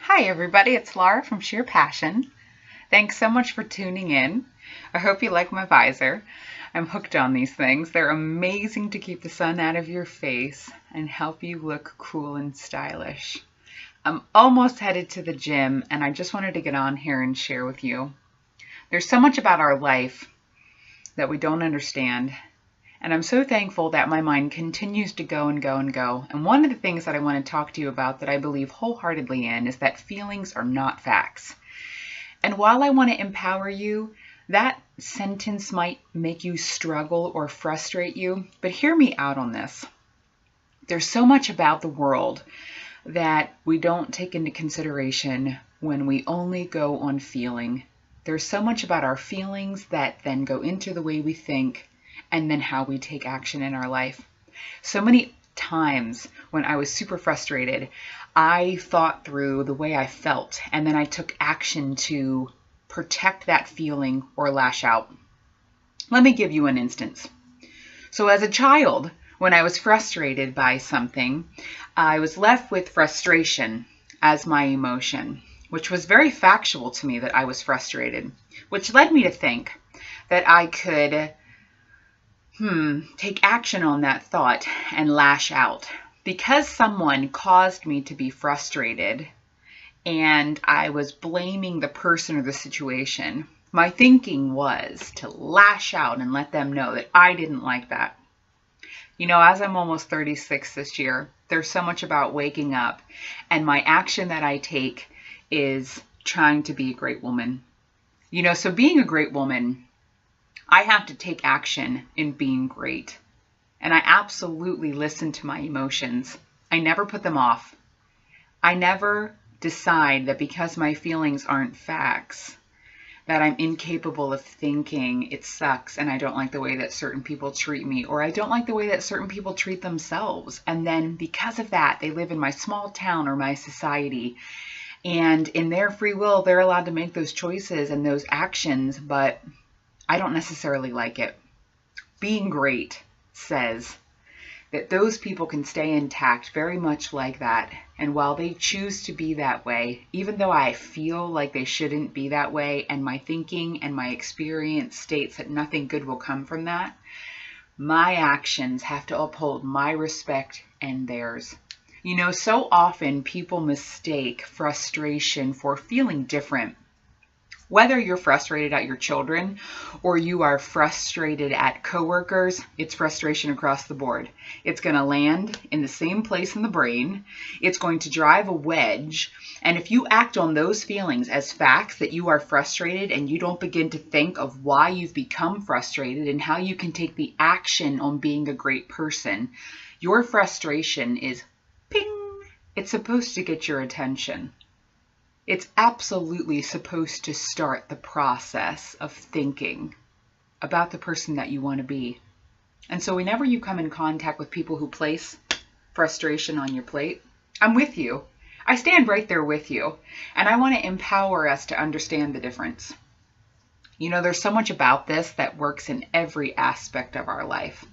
Hi everybody, it's Laura from Sheer Passion. Thanks so much for tuning in. I hope you like my visor. I'm hooked on these things. They're amazing to keep the sun out of your face and help you look cool and stylish. I'm almost headed to the gym and I just wanted to get on here and share with you. There's so much about our life that we don't understand. And I'm so thankful that my mind continues to go and go and go. And one of the things that I want to talk to you about that I believe wholeheartedly in is that feelings are not facts. And while I want to empower you, that sentence might make you struggle or frustrate you, but hear me out on this. There's so much about the world that we don't take into consideration when we only go on feeling. There's so much about our feelings that then go into the way we think and then how we take action in our life. So many times when I was super frustrated, I thought through the way I felt, and then I took action to protect that feeling or lash out. Let me give you an instance. So as a child, when I was frustrated by something, I was left with frustration as my emotion, which was very factual to me that I was frustrated, which led me to think that I could take action on that thought and lash out. Because someone caused me to be frustrated and I was blaming the person or the situation, my thinking was to lash out and let them know that I didn't like that. You know, as I'm almost 36 this year, there's so much about waking up, and my action that I take is trying to be a great woman. You know, so being a great woman, I have to take action in being great. And I absolutely listen to my emotions. I never put them off. I never decide that because my feelings aren't facts, that I'm incapable of thinking it sucks and I don't like the way that certain people treat me, or I don't like the way that certain people treat themselves. And then because of that, they live in my small town or my society. And in their free will, they're allowed to make those choices and those actions, but I don't necessarily like it. Being great says that those people can stay intact very much like that. And while they choose to be that way, even though I feel like they shouldn't be that way, and my thinking and my experience states that nothing good will come from that, my actions have to uphold my respect and theirs. You know, so often people mistake frustration for feeling different. Whether you're frustrated at your children or you are frustrated at coworkers, it's frustration across the board. It's going to land in the same place in the brain. It's going to drive a wedge. And if you act on those feelings as facts that you are frustrated and you don't begin to think of why you've become frustrated and how you can take the action on being a great person, your frustration is ping. It's supposed to get your attention. It's absolutely supposed to start the process of thinking about the person that you want to be. And so whenever you come in contact with people who place frustration on your plate, I'm with you. I stand right there with you. And I want to empower us to understand the difference. You know, there's so much about this that works in every aspect of our life.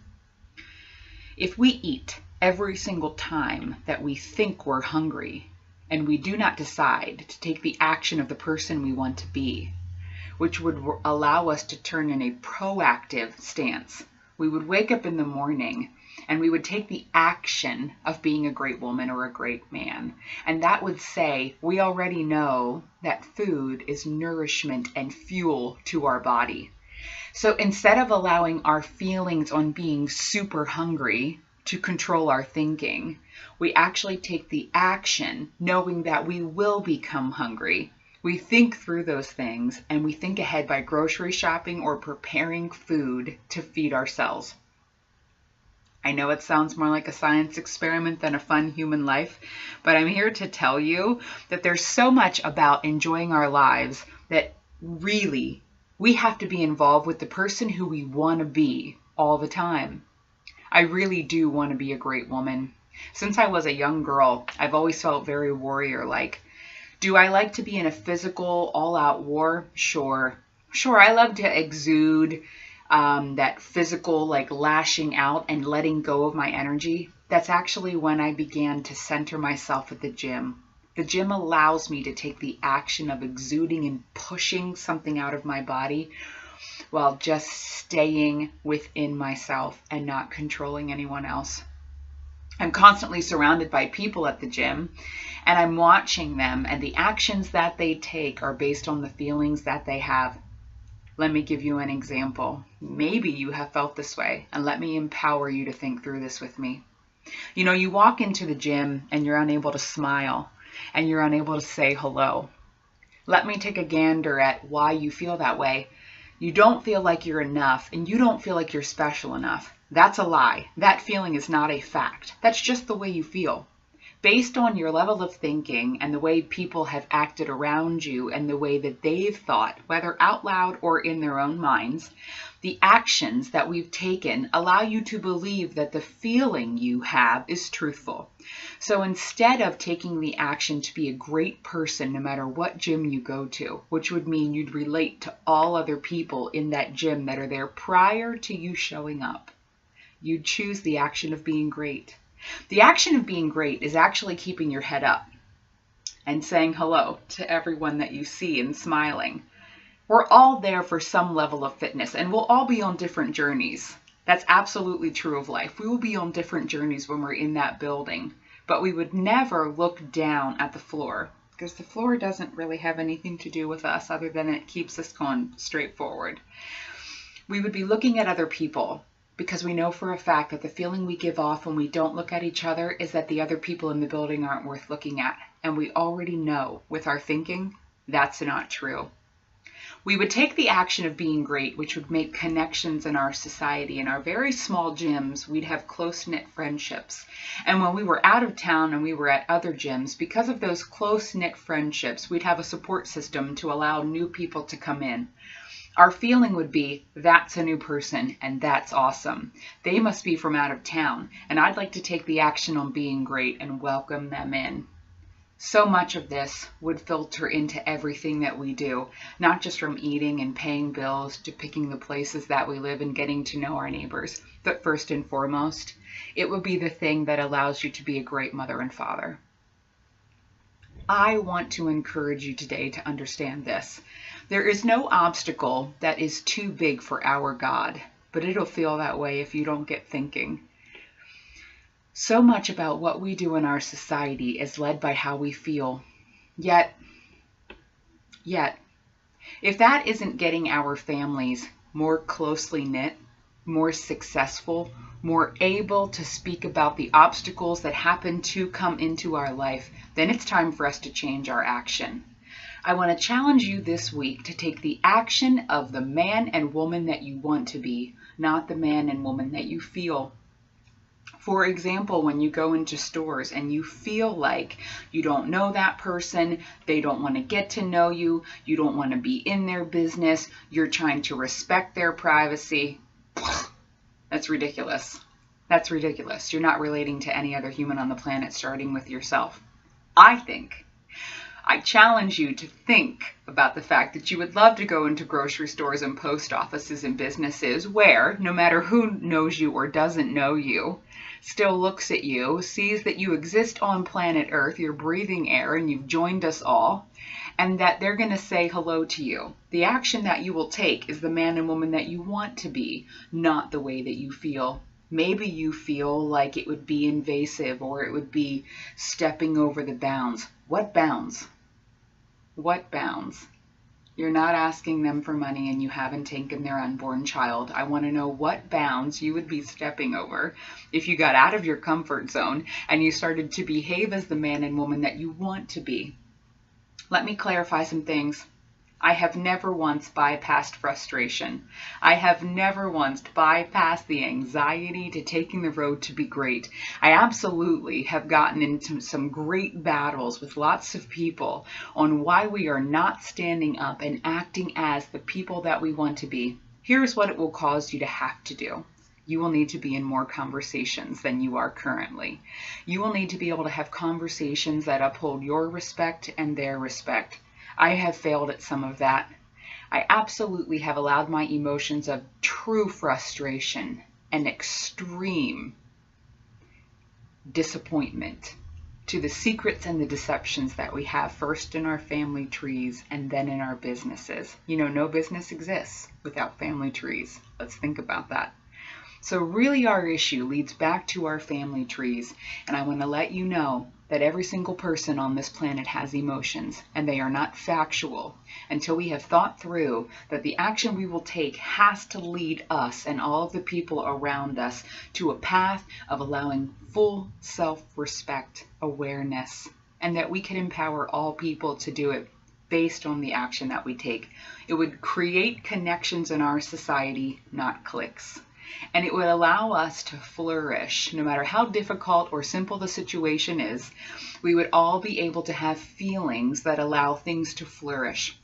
If we eat every single time that we think we're hungry, and we do not decide to take the action of the person we want to be, which would allow us to turn in a proactive stance. We would wake up in the morning and we would take the action of being a great woman or a great man. And that would say we already know that food is nourishment and fuel to our body. So instead of allowing our feelings on being super hungry to control our thinking, we actually take the action knowing that we will become hungry. We think through those things and we think ahead by grocery shopping or preparing food to feed ourselves. I know it sounds more like a science experiment than a fun human life, but I'm here to tell you that there's so much about enjoying our lives that really we have to be involved with the person who we want to be all the time. I really do want to be a great woman. Since I was a young girl, I've always felt very warrior-like. Do I like to be in a physical, all-out war? Sure. I love to exude that physical, like lashing out and letting go of my energy. That's actually when I began to center myself at the gym. The gym allows me to take the action of exuding and pushing something out of my body while just staying within myself and not controlling anyone else. I'm constantly surrounded by people at the gym, and I'm watching them, and the actions that they take are based on the feelings that they have. Let me give you an example. Maybe you have felt this way, and let me empower you to think through this with me. You know, you walk into the gym and you're unable to smile, and you're unable to say hello. Let me take a gander at why you feel that way. You don't feel like you're enough, and you don't feel like you're special enough. That's a lie. That feeling is not a fact. That's just the way you feel. Based on your level of thinking and the way people have acted around you and the way that they've thought, whether out loud or in their own minds, the actions that we've taken allow you to believe that the feeling you have is truthful. So instead of taking the action to be a great person no matter what gym you go to, which would mean you'd relate to all other people in that gym that are there prior to you showing up, you'd choose the action of being great. The action of being great is actually keeping your head up and saying hello to everyone that you see and smiling. We're all there for some level of fitness, and we'll all be on different journeys. That's absolutely true of life. We will be on different journeys when we're in that building, but we would never look down at the floor because the floor doesn't really have anything to do with us other than it keeps us going straight forward. We would be looking at other people, because we know for a fact that the feeling we give off when we don't look at each other is that the other people in the building aren't worth looking at. And we already know with our thinking that's not true. We would take the action of being great, which would make connections in our society. In our very small gyms, we'd have close-knit friendships. And when we were out of town and we were at other gyms, because of those close-knit friendships, we'd have a support system to allow new people to come in. Our feeling would be, that's a new person, and that's awesome. They must be from out of town, and I'd like to take the action on being great and welcome them in. So much of this would filter into everything that we do, not just from eating and paying bills to picking the places that we live and getting to know our neighbors, but first and foremost, it would be the thing that allows you to be a great mother and father. I want to encourage you today to understand this. There is no obstacle that is too big for our God, but it'll feel that way if you don't get thinking. So much about what we do in our society is led by how we feel. Yet, if that isn't getting our families more closely knit, more successful, more able to speak about the obstacles that happen to come into our life, then it's time for us to change our action. I want to challenge you this week to take the action of the man and woman that you want to be, not the man and woman that you feel. For example, when you go into stores and you feel like you don't know that person, they don't want to get to know you, you don't want to be in their business, you're trying to respect their privacy. That's ridiculous. That's ridiculous. You're not relating to any other human on the planet, starting with yourself. I challenge you to think about the fact that you would love to go into grocery stores and post offices and businesses where, no matter who knows you or doesn't know you, still looks at you, sees that you exist on planet Earth, you're breathing air, and you've joined us all, and that they're going to say hello to you. The action that you will take is the man and woman that you want to be, not the way that you feel. Maybe you feel like it would be invasive or it would be stepping over the bounds. What bounds? What bounds? You're not asking them for money and you haven't taken their unborn child. I want to know what bounds you would be stepping over if you got out of your comfort zone and you started to behave as the man and woman that you want to be. Let me clarify some things. I have never once bypassed frustration. I have never once bypassed the anxiety to taking the road to be great. I absolutely have gotten into some great battles with lots of people on why we are not standing up and acting as the people that we want to be. Here's what it will cause you to have to do. You will need to be in more conversations than you are currently. You will need to be able to have conversations that uphold your respect and their respect. I have failed at some of that. I absolutely have allowed my emotions of true frustration and extreme disappointment to the secrets and the deceptions that we have first in our family trees and then in our businesses. You know, no business exists without family trees. Let's think about that. So really our issue leads back to our family trees, and I want to let you know that every single person on this planet has emotions, and they are not factual until we have thought through that the action we will take has to lead us and all of the people around us to a path of allowing full self-respect, awareness, and that we can empower all people to do it based on the action that we take. It would create connections in our society, not cliques. And it would allow us to flourish. No matter how difficult or simple the situation is, we would all be able to have feelings that allow things to flourish.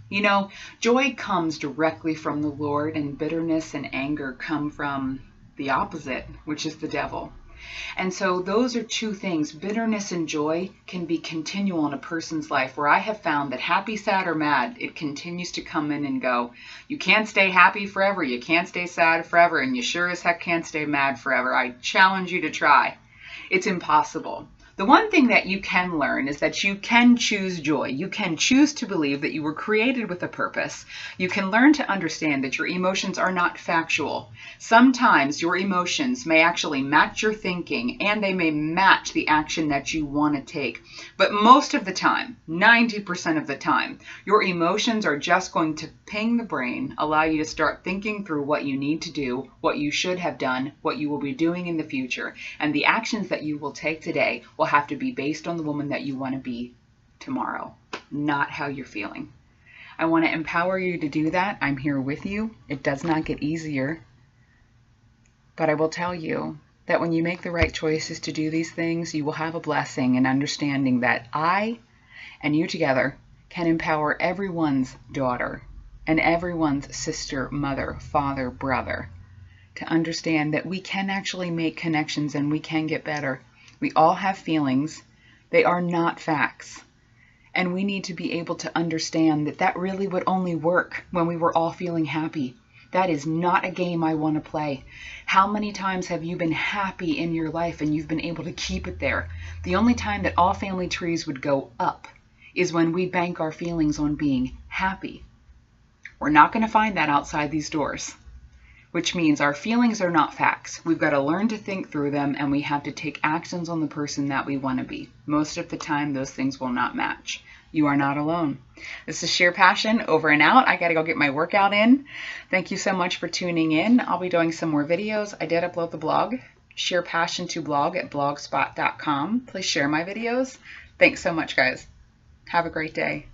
You know, joy comes directly from the Lord, and bitterness and anger come from the opposite, which is the devil. And so those are two things. Bitterness and joy can be continual in a person's life, where I have found that happy, sad, or mad, it continues to come in and go. You can't stay happy forever. You can't stay sad forever. And you sure as heck can't stay mad forever. I challenge you to try. It's impossible. The one thing that you can learn is that you can choose joy. You can choose to believe that you were created with a purpose. You can learn to understand that your emotions are not factual. Sometimes your emotions may actually match your thinking, and they may match the action that you want to take. But most of the time, 90% of the time, your emotions are just going to ping the brain, allow you to start thinking through what you need to do, what you should have done, what you will be doing in the future, and the actions that you will take today will have to be based on the woman that you want to be tomorrow, not how you're feeling. I want to empower you to do that. I'm here with you. It does not get easier, but I will tell you that when you make the right choices to do these things, you will have a blessing in understanding that I and you together can empower everyone's daughter and everyone's sister, mother, father, brother to understand that we can actually make connections and we can get better. We all have feelings. They are not facts. And we need to be able to understand that that really would only work when we were all feeling happy. That is not a game I want to play. How many times have you been happy in your life and you've been able to keep it there? The only time that all family trees would go up is when we bank our feelings on being happy. We're not going to find that outside these doors, which means our feelings are not facts. We've got to learn to think through them, and we have to take actions on the person that we want to be. Most of the time, those things will not match. You are not alone. This is Sheer Passion, over and out. I got to go get my workout in. Thank you so much for tuning in. I'll be doing some more videos. I did upload the blog, Sheer Passion to blog at blogspot.com. Please share my videos. Thanks so much, guys. Have a great day.